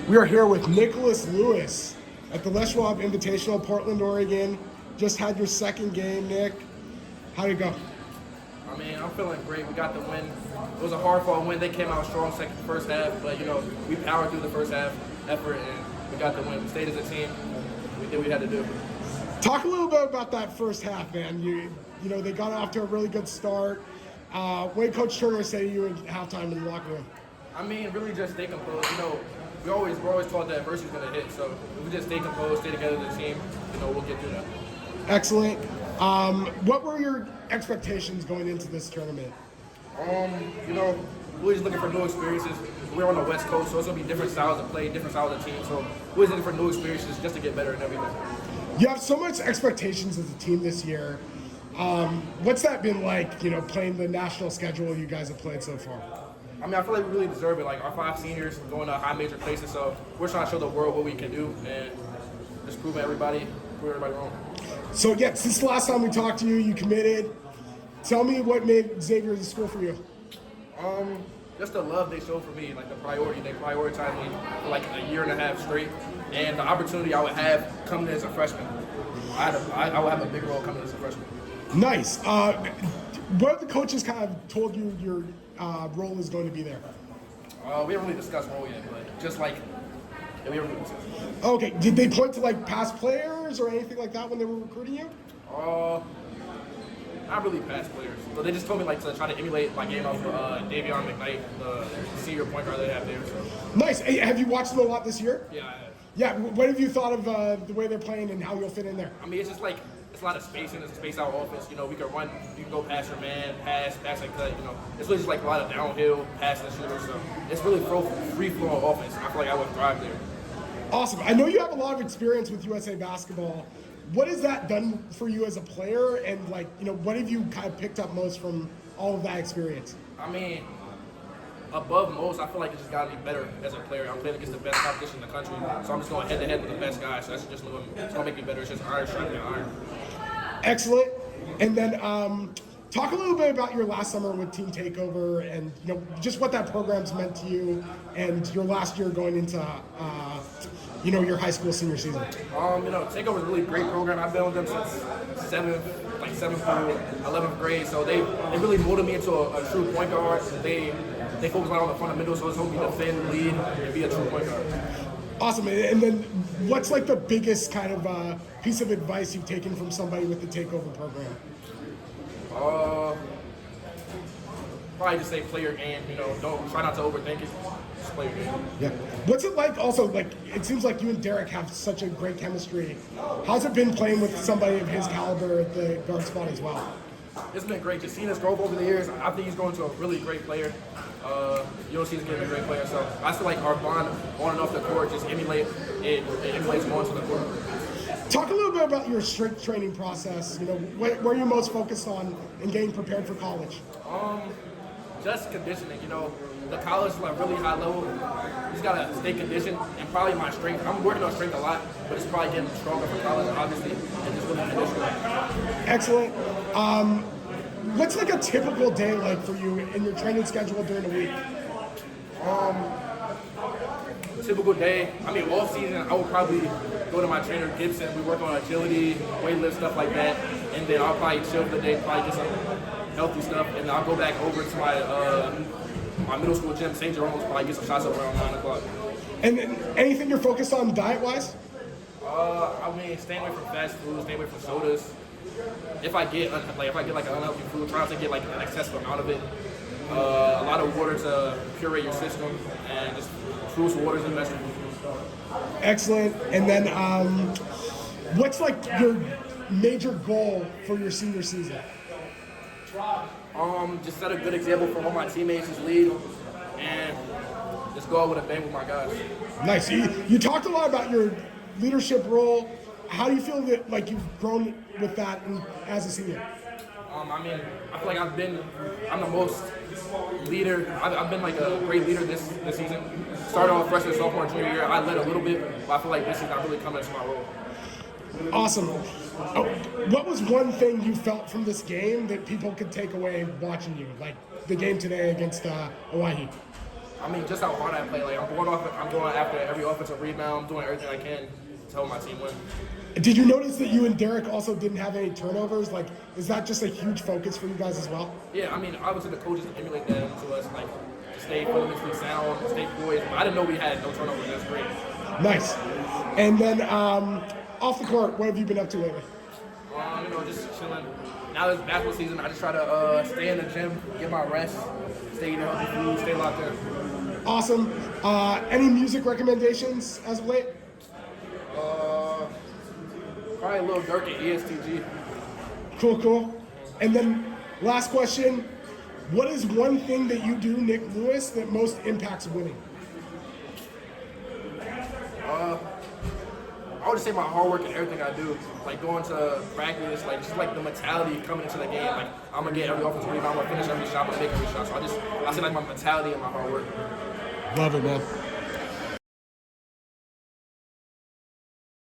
We are here with Nyk Lewis at the Les Schwab Invitational, Portland, Oregon. Just had your second game, Nick. How'd it go? I mean, I'm feeling great. We got the win. It was a hard-fought win. They came out strong first half, but we powered through the first half effort and we got the win. We stayed as a team. We did what we had to do. Talk a little bit about that first half, man. You know they got off to a really good start. What did Coach Turner say to you at halftime in the locker room? I mean, really just stay composed. We're always taught that adversity's going to hit. So if we just stay composed, stay together as a team, we'll get through that. Excellent. What were your expectations going into this tournament? We're just looking for new experiences. We're on the West Coast, so it's going to be different styles of play, different styles of team. So we're just looking for new experiences just to get better and everything. You have so much expectations as a team this year. What's that been like, playing the national schedule you guys have played so far? I mean, I feel like we really deserve it. Like, our 5 seniors going to high major places, so we're trying to show the world what we can do and just prove everybody wrong. So, yeah, since the last time we talked to you, you committed. Tell me what made Xavier the school for you. Just the love they showed for me, like the priority. They prioritized me for like a year and a half straight, and the opportunity I would have coming in as a freshman. I would have a big role coming in as a freshman. Nice. What have the coaches kind of told you your role is going to be there? We haven't really discussed role yet, but just like, we haven't really discussed. Okay. Did they point to like past players or anything like that when they were recruiting you? Not really past players. But they just told me like to try to emulate my game off Davion McKnight, the senior point guard they have there. So. Nice. Hey, have you watched them a lot this year? Yeah, I have. Yeah. What have you thought of the way they're playing and how you'll fit in there? I mean, it's just like it's a lot of spacing. It's a space out offense. We can run. You can go past your man, pass like that. It's really just like a lot of downhill passing shooters. So it's really free flowing offense. And I feel like I would thrive there. Awesome. I know you have a lot of experience with USA basketball. What has that done for you as a player, and what have you kind of picked up most from all of that experience? I mean, above most, I feel like it just got me better as a player. I'm playing against the best competition in the country, so I'm just going head-to-head with the best guys. So that's just it's going to make me better. It's just iron sharpening iron. Excellent. And then talk a little bit about your last summer with Team Takeover and just what that program's meant to you and your last year going into your high school senior season. Takeover is a really great program. I've been with them since 7th through 11th grade. So they really molded me into a true point guard. They focus on all the fundamentals, so it's helped me defend, lead, and be a true point guard. Awesome. And then what's like the biggest kind of piece of advice you've taken from somebody with the Takeover program? Probably just say play your game. Don't try not to overthink it. Just play your game. Yeah. What's it like? Also, it seems like you and Derek have such a great chemistry. How's it been playing with somebody of his caliber at the guard spot as well? It's been great. Just seeing us grow up over the years. I think he's growing to a really great player. You'll see he's getting a great player. So I feel like our bond on and off the court just emulates going to the court. Talk a little bit about your strength training process. What are you most focused on in getting prepared for college? Just conditioning. The college is like really high level. You just gotta stay conditioned, and probably my strength. I'm working on strength a lot, but it's probably getting stronger for college, obviously, and just really conditioning. Excellent. What's like a typical day like for you in your training schedule during the week? Typical day. I mean, off season, I would probably go to my trainer Gibson. We work on agility, weightlift, stuff like that, and then I'll probably chill for the day, probably get some healthy stuff, and I'll go back over to my middle school gym, St. Jerome's, probably get some shots up around 9 o'clock. And anything you're focused on diet-wise? I mean, staying away from fast food, staying away from sodas. If I get like an unhealthy food, try not to get like an excessive amount of it. A lot of water to curate your system, and just fruits, waters, and vegetables. Excellent. And then what's like your major goal for your senior season? Just set a good example for all my teammates, just lead, and just go out with a bang with my guys. Nice. You talked a lot about your leadership role. How do you feel that you've grown with that as a senior? I mean, I feel like I'm the most leader. I've been like a great leader this season. Started off freshman, sophomore, junior year. I led a little bit, but I feel like this season I'm really coming into my role. Awesome. What was one thing you felt from this game that people could take away watching you, like the game today against Hawaii? I mean, just how hard I play. Like I'm going after every offensive rebound. I'm doing everything I can to help my team win. Did you notice that you and Derek also didn't have any turnovers? Like, is that just a huge focus for you guys as well? Yeah, I mean, obviously the coaches emulate that into us, like to stay fundamentally sound, stay poised. But I didn't know we had no turnovers. That's great. Nice. And then off the court, what have you been up to lately? You know, just chilling. Now it's basketball season. I just try to stay in the gym, get my rest, stay eating healthy food, stay locked in. Awesome. Any music recommendations as of late? Probably a little Dirk at ESTG. Cool. And then last question, what is one thing that you do, Nyk Lewis, that most impacts winning? I would just say my hard work and everything I do. Like going to practice, like just like the mentality coming into the game. Like I'm gonna get every offensive rebound, I'm gonna finish every shot, I'm gonna make every shot. So I say like my mentality and my hard work. Love it, man.